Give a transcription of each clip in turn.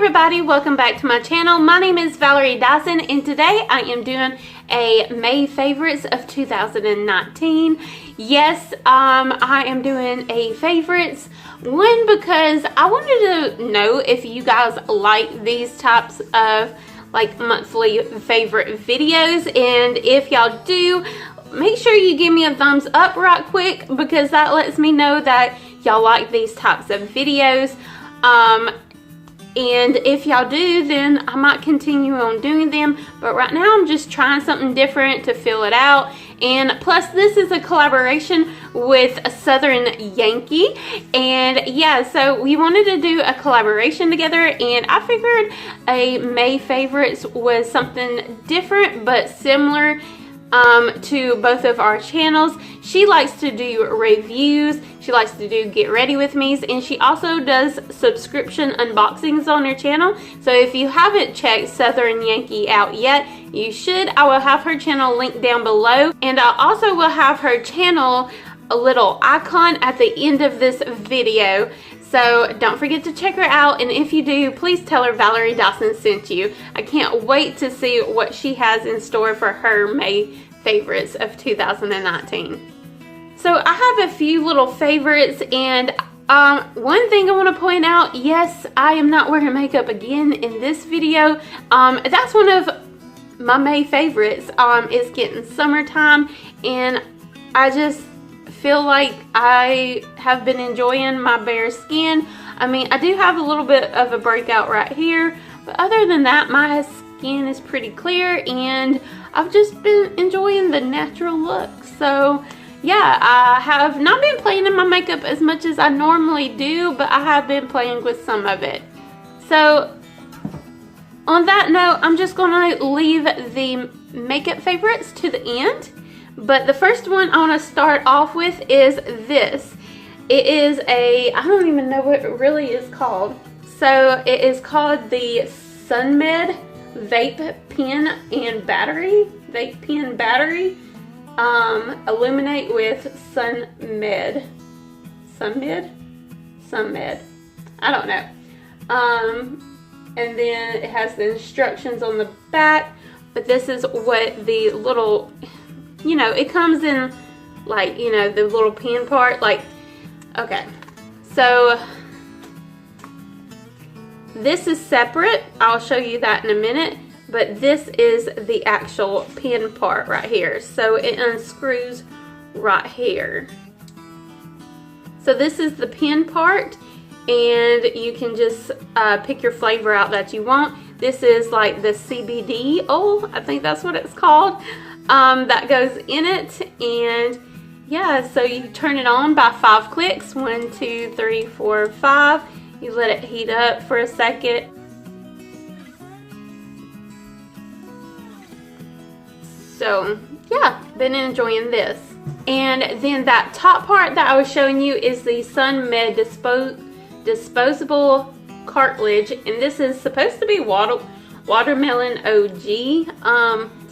everybody, welcome back to my channel. My name is Valerie Dison and today I am doing a May favorites of 2019. Yes, I am doing a favorites one because I wanted to know if you guys like these types of like monthly favorite videos, and if y'all do, make sure you give me a thumbs up right quick because that lets me know that y'all like these types of videos. And if y'all do, then I might continue on doing them, but right now I'm just trying something different to fill it out. And plus this is a collaboration with Southern Yankee, and yeah, so we wanted to do a collaboration together, and I figured a May favorites was something different but similar to both of our channels. She likes to do reviews, she likes to do get ready with me's, and she also does subscription unboxings on her channel. So if you haven't checked Southern Yankee out yet, you should. I will have her channel linked down below, and I also will have her channel a little icon at the end of this video. So don't forget to check her out, and if you do, please tell her Valerie Dison sent you. I can't wait to see what she has in store for her May favorites of 2019. So I have a few little favorites, and one thing I want to point out, yes, I am not wearing makeup again in this video. That's one of my May favorites. It's getting summertime, and I just feel like I have been enjoying my bare skin. I mean, I do have a little bit of a breakout right here, but other than that, my skin is pretty clear, and I've just been enjoying the natural look. So yeah, I have not been playing in my makeup as much as I normally do, but I have been playing with some of it. So on that note, I'm just gonna leave the makeup favorites to the end. But the first one I want to start off with is this. It is a, I don't even know what it really is called. So it is called the SunMed Vapin and Battery. Vapin Battery. Illuminate with SunMed. SunMed. I don't know. And then it has the instructions on the back. But this is what the little, you know, it comes in like, you know, the little pen part, like, okay, so this is separate. I'll show you that in a minute, but this is the actual pen part right here. So it unscrews right here. So this is the pen part, and you can just pick your flavor out that you want. This is like the CBD oil, I think that's what it's called. That goes in it, and yeah, so you turn it on by 5 clicks. 1, 2, 3, 4, 5. You let it heat up for a second. So yeah, been enjoying this. And then that top part that I was showing you is the SunMed disposable cartridge, and this is supposed to be watermelon OG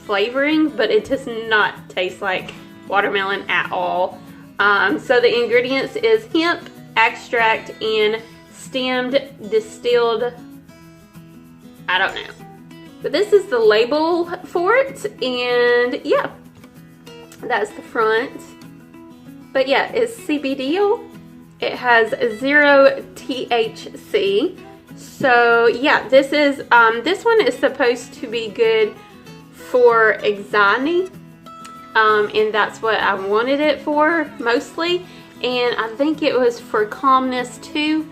flavoring, but it does not taste like watermelon at all. So the ingredients is hemp extract and stemmed distilled, I don't know, but this is the label for it, and yeah, that's the front. But yeah, it's CBD oil. It has 0 THC. So yeah, this is this one is supposed to be good for anxiety, and that's what I wanted it for mostly, and I think it was for calmness too.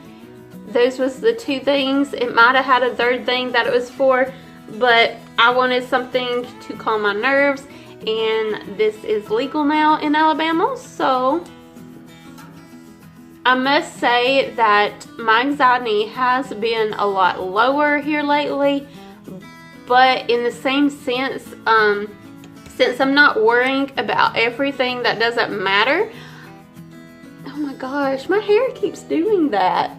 Those was the two things. It might have had a third thing that it was for, but I wanted something to calm my nerves, and this is legal now in Alabama. So I must say that my anxiety has been a lot lower here lately, but in the same sense, since I'm not worrying about everything that doesn't matter. Oh my gosh, my hair keeps doing that.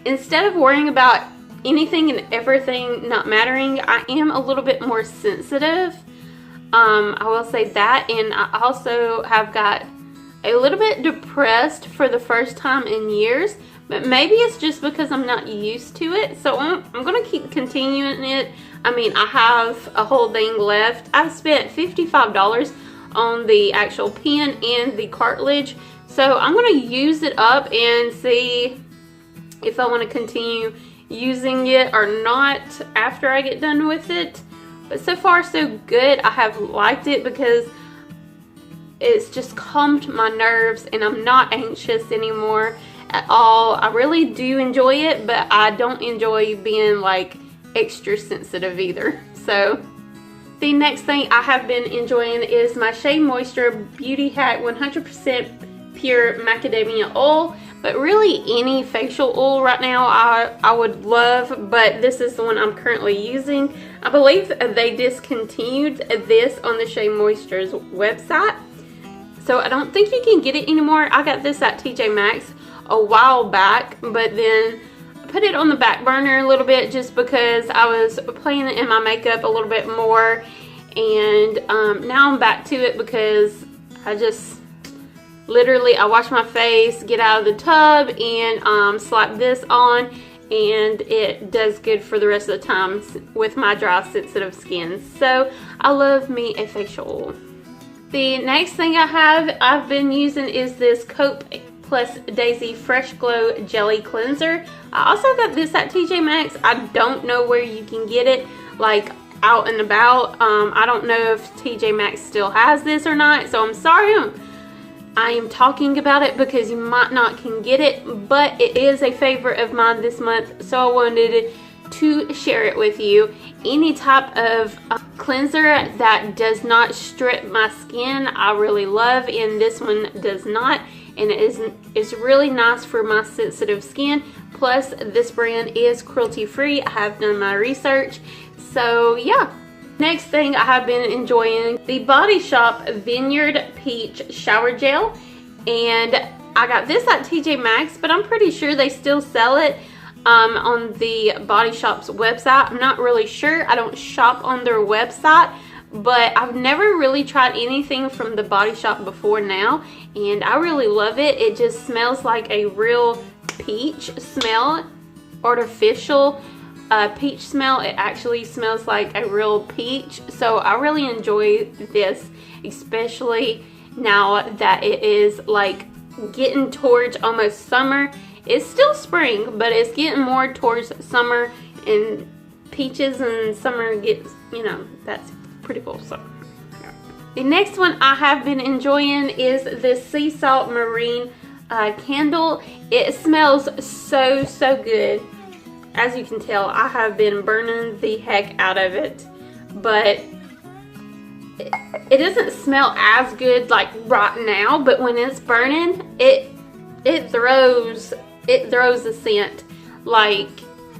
Instead of worrying about anything and everything not mattering, I am a little bit more sensitive. I will say that, and I also have got a little bit depressed for the first time in years, but maybe it's just because I'm not used to it. So I'm gonna keep continuing it. I mean, I have a whole thing left. I've spent $55 on the actual pen and the cartilage, so I'm gonna use it up and see if I want to continue using it or not after I get done with it. But so far so good. I have liked it because it's just calmed my nerves and I'm not anxious anymore at all. I really do enjoy it, but I don't enjoy being like extra sensitive either. So the next thing I have been enjoying is my Shea Moisture Beauty Hack 100% Pure Macadamia Oil. But really any facial oil right now I would love, but this is the one I'm currently using. I believe they discontinued this on the Shea Moisture's website, so I don't think you can get it anymore. I got this at TJ Maxx a while back, but then I put it on the back burner a little bit just because I was playing in my makeup a little bit more, and now I'm back to it because I just literally, I wash my face, get out of the tub, and slap this on, and it does good for the rest of the time with my dry, sensitive skin. So I love me a facial oil. The next thing I've been using is this Cope Plus Daisy Fresh Glow Jelly Cleanser. I also got this at TJ Maxx. I don't know where you can get it, like out and about. I don't know if TJ Maxx still has this or not, so I'm sorry I am talking about it because you might not can get it, but it is a favorite of mine this month, so I wanted to share it with you. Any type of cleanser that does not strip my skin I really love, and this one does not, and it's really nice for my sensitive skin. Plus this brand is cruelty free. I have done my research, so yeah. Next thing I have been enjoying the Body Shop Vineyard Peach Shower Gel, and I got this at TJ Maxx, but I'm pretty sure they still sell it on the Body Shop's website. I'm not really sure. I don't shop on their website, but I've never really tried anything from the Body Shop before now, and I really love it. It just smells like a real peach smell, artificial peach smell. It actually smells like a real peach, so I really enjoy this, especially now that it is like getting towards almost summer. It's still spring, but it's getting more towards summer, and peaches and summer gets, you know, that's pretty cool. So the next one I have been enjoying is this Sea Salt Marine candle. It smells so good. As you can tell, I have been burning the heck out of it, but it doesn't smell as good like right now, but when it's burning, it throws a scent. Like,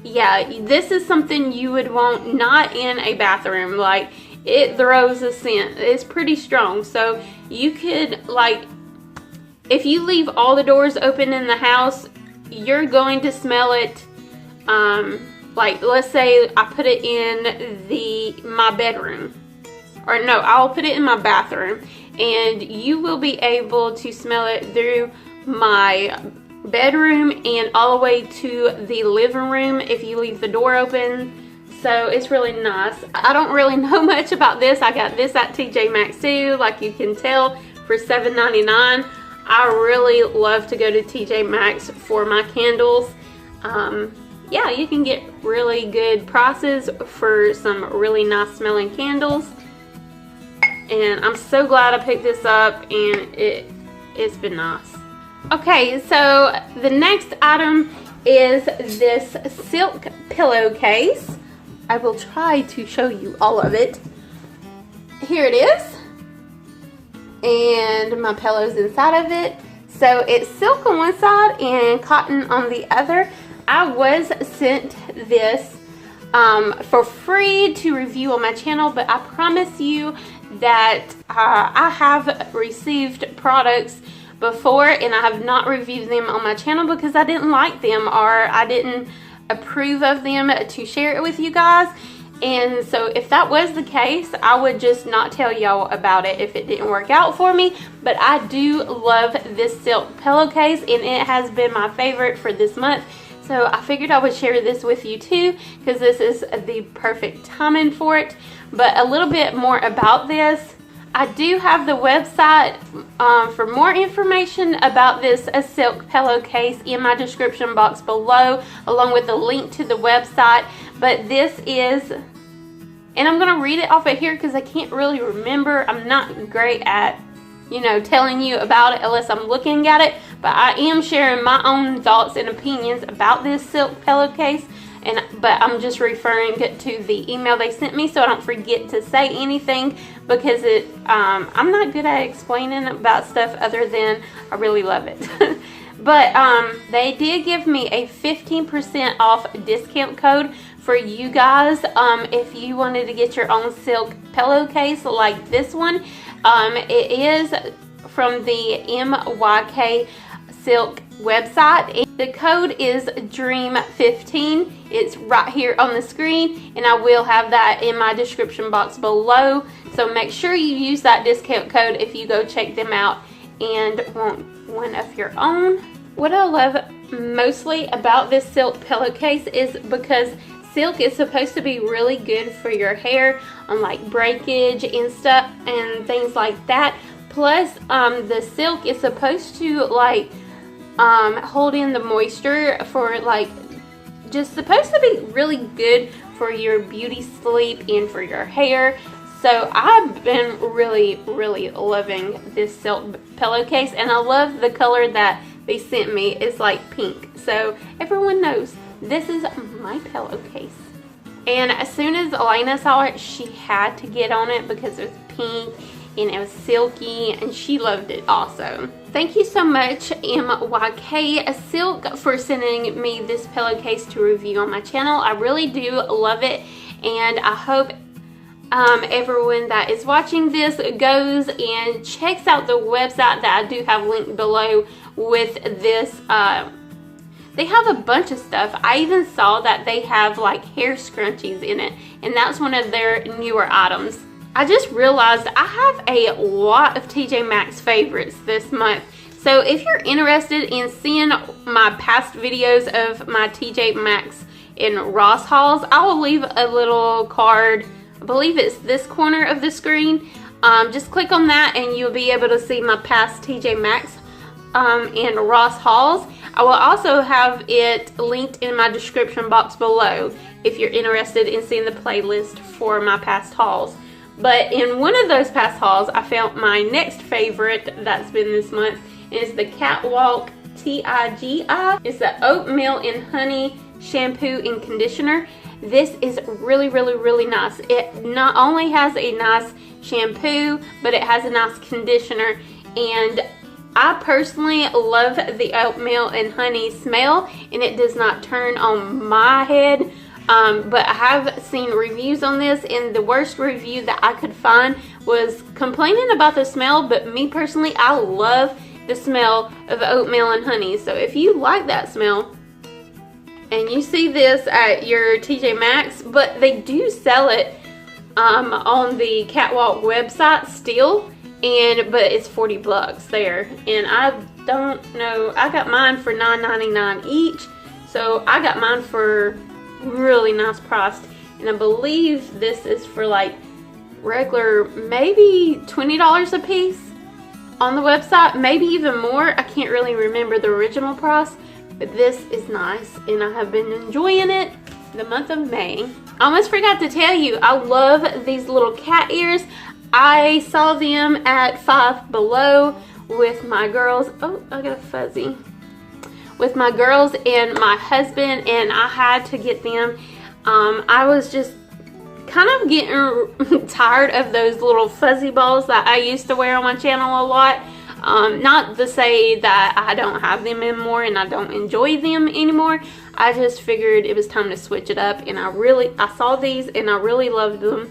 yeah, this is something you would want not in a bathroom. Like, it throws a scent. It's pretty strong, so you could, like, if you leave all the doors open in the house, you're going to smell it. Like, let's say I put it in my bedroom, or no, I'll put it in my bathroom, and you will be able to smell it through my bedroom and all the way to the living room if you leave the door open. So it's really nice. I don't really know much about this. I got this at TJ Maxx too, like you can tell, for $7.99. I really love to go to TJ Maxx for my candles. Yeah, you can get really good prices for some really nice smelling candles, and I'm so glad I picked this up, and it's been nice. Okay, so the next item is this silk pillowcase. I will try to show you all of it. Here it is, and my pillow's inside of it. So it's silk on one side and cotton on the other. I was sent this for free to review on my channel, but I promise you that I have received products before and I have not reviewed them on my channel because I didn't like them or I didn't approve of them to share it with you guys. And so if that was the case, I would just not tell y'all about it if it didn't work out for me. But I do love this silk pillowcase, and it has been my favorite for this month. So I figured I would share this with you too, because this is the perfect timing for it. But a little bit more about this. I do have the website for more information about this silk pillowcase in my description box below, along with a link to the website. But this is, and I'm going to read it off of here because I can't really remember. I'm not great at, you know, telling you about it unless I'm looking at it. But I am sharing my own thoughts and opinions about this silk pillowcase. But I'm just referring to the email they sent me so I don't forget to say anything, because I'm not good at explaining about stuff other than I really love it. But they did give me a 15% off discount code for you guys if you wanted to get your own silk pillowcase like this one. It is from the MYK Silk website. The code is DREAM15. It's right here on the screen, and I will have that in my description box below. So make sure you use that discount code if you go check them out and want one of your own. What I love mostly about this silk pillowcase is because silk is supposed to be really good for your hair on like breakage and stuff and things like that. Plus the silk is supposed to like hold in the moisture for like, just supposed to be really good for your beauty sleep and for your hair. So I've been really loving this silk pillowcase, and I love the color that they sent me. It's like pink, so everyone knows this is my pillowcase. And as soon as Elena saw it, she had to get on it because it was pink and it was silky, and she loved it also. Thank you so much, MYK Silk, for sending me this pillowcase to review on my channel. I really do love it, and I hope everyone that is watching this goes and checks out the website that I do have linked below with this. They have a bunch of stuff. I even saw that they have like hair scrunchies in it, and that's one of their newer items. I just realized I have a lot of TJ Maxx favorites this month. So if you're interested in seeing my past videos of my TJ Maxx and Ross hauls, I will leave a little card. I believe it's this corner of the screen. Just click on that and you'll be able to see my past TJ Maxx and Ross hauls. I will also have it linked in my description box below if you're interested in seeing the playlist for my past hauls. But in one of those past hauls, I found my next favorite that's been this month. Is the Catwalk TIGI. It's the oatmeal and honey shampoo and conditioner. This is really nice. It not only has a nice shampoo, but it has a nice conditioner. And I personally love the oatmeal and honey smell, and it does not turn on my head. But I have seen reviews on this, and the worst review that I could find was complaining about the smell. But me personally, I love the smell of oatmeal and honey. So if you like that smell and you see this at your TJ Maxx, but they do sell it on the Catwalk website still, but it's 40 bucks there, and I don't know, I got mine for $9.99 each, so I got mine for really nice price, and I believe this is for like regular maybe $20 a piece on the website, maybe even more. I can't really remember the original price, but this is nice, and I have been enjoying it the month of May. I almost forgot to tell you, I love these little cat ears. I saw them at Five Below with my girls. Oh, I got a fuzzy. With my girls and my husband, and I had to get them. I was just kind of getting tired of those little fuzzy balls that I used to wear on my channel a lot. Not to say that I don't have them anymore and I don't enjoy them anymore. I just figured it was time to switch it up, and I saw these and I really loved them,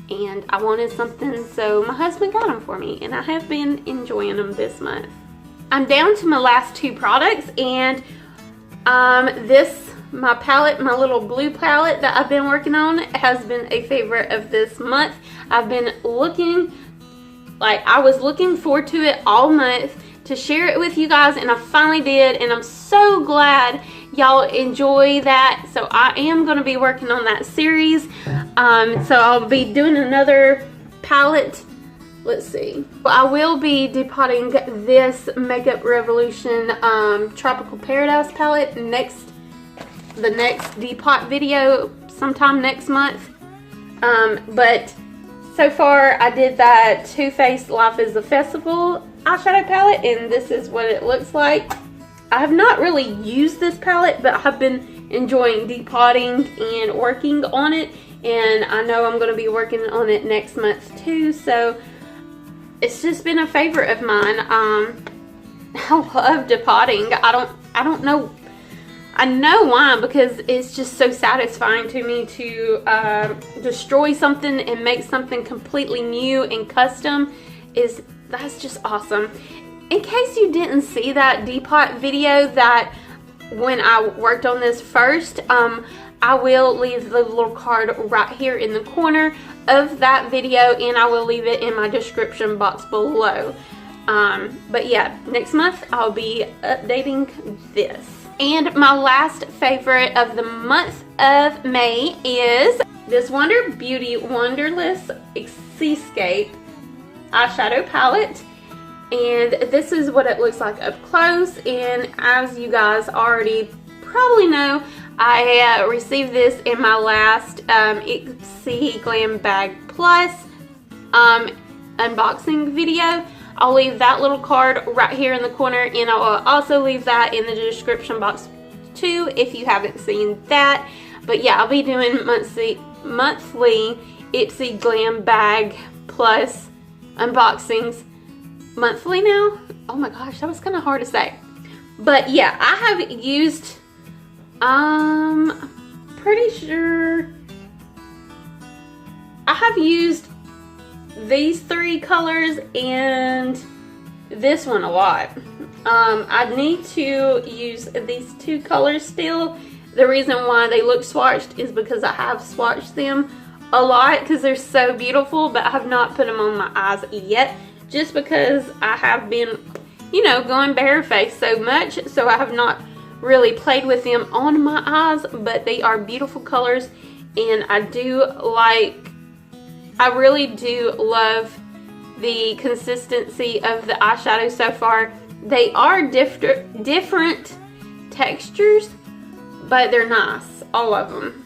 and I wanted something, so my husband got them for me, and I have been enjoying them this month. I'm down to my last two products, and this my palette, my little blue palette that I've been working on, has been a favorite of this month. I've been looking, like I was looking forward to it all month to share it with you guys, and I finally did, and I'm so glad y'all enjoy that. So I am going to be working on that series. So I'll be doing another palette. Let's see. I will be depotting this Makeup Revolution Tropical Paradise palette the next depot video sometime next month. But so far I did that Too Faced Life is a Festival eyeshadow palette, and this is what it looks like. I have not really used this palette, but I've been enjoying depotting and working on it, and I know I'm going to be working on it next month too, so it's just been a favorite of mine. I love depotting. I don't know. I know why, because it's just so satisfying to me to destroy something and make something completely new and custom. That's just awesome. In case you didn't see that depot video, that when I worked on this first, I will leave the little card right here in the corner of that video, and I will leave it in my description box below. But yeah, next month I'll be updating this. And my last favorite of the month of May is this Wonder Beauty Wonderless Seascape eyeshadow palette. And this is what it looks like up close, and as you guys already probably know, I received this in my last ipsy Glam Bag Plus unboxing video. I'll leave that little card right here in the corner, and I'll also leave that in the description box too if you haven't seen that. But yeah, I'll be doing monthly ipsy Glam Bag Plus unboxings monthly now. Oh my gosh, that was kind of hard to say. But yeah, I have used, pretty sure I have used these three colors and this one a lot. I need to use these two colors still. The reason why they look swatched is because I have swatched them a lot because they're so beautiful, but I have not put them on my eyes yet, just because I have been, you know, going barefaced so much, so I have not really played with them on my eyes. But they are beautiful colors, and I really do love the consistency of the eyeshadow so far. They are different textures, but they're nice, all of them.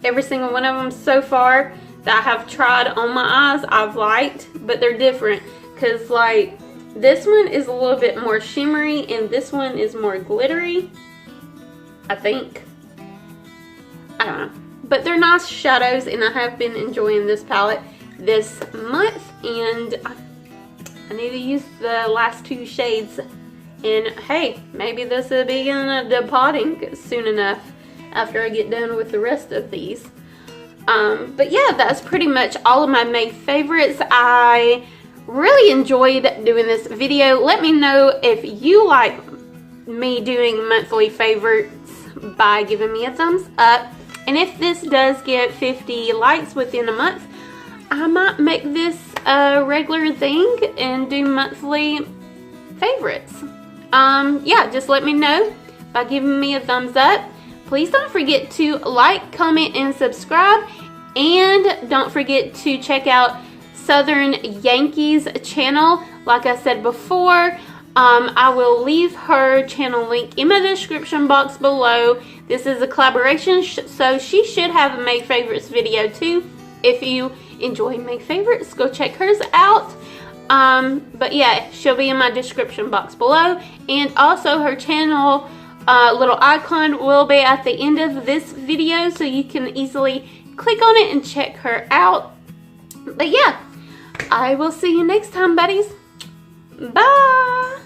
Every single one of them so far that I have tried on my eyes I've liked, but they're different. Because like this one is a little bit more shimmery and this one is more glittery, I think. I don't know. But they're nice shadows, and I have been enjoying this palette this month, and I need to use the last two shades. And hey, maybe this will be in a depotting soon enough after I get done with the rest of these. But yeah, that's pretty much all of my May favorites. I really enjoyed doing this video. Let me know if you like me doing monthly favorites by giving me a thumbs up. And if this does get 50 likes within a month, I might make this a regular thing and do monthly favorites. Yeah, just let me know by giving me a thumbs up. Please don't forget to like, comment, and subscribe. And don't forget to check out Southern Yankee's channel. Like I said before, I will leave her channel link in my description box below. This is a collaboration, so she should have a May favorites video too. If you enjoy May favorites, go check hers out. But yeah, she'll be in my description box below, and also her channel little icon will be at the end of this video, so you can easily click on it and check her out. But yeah, I will see you next time, buddies. Bye.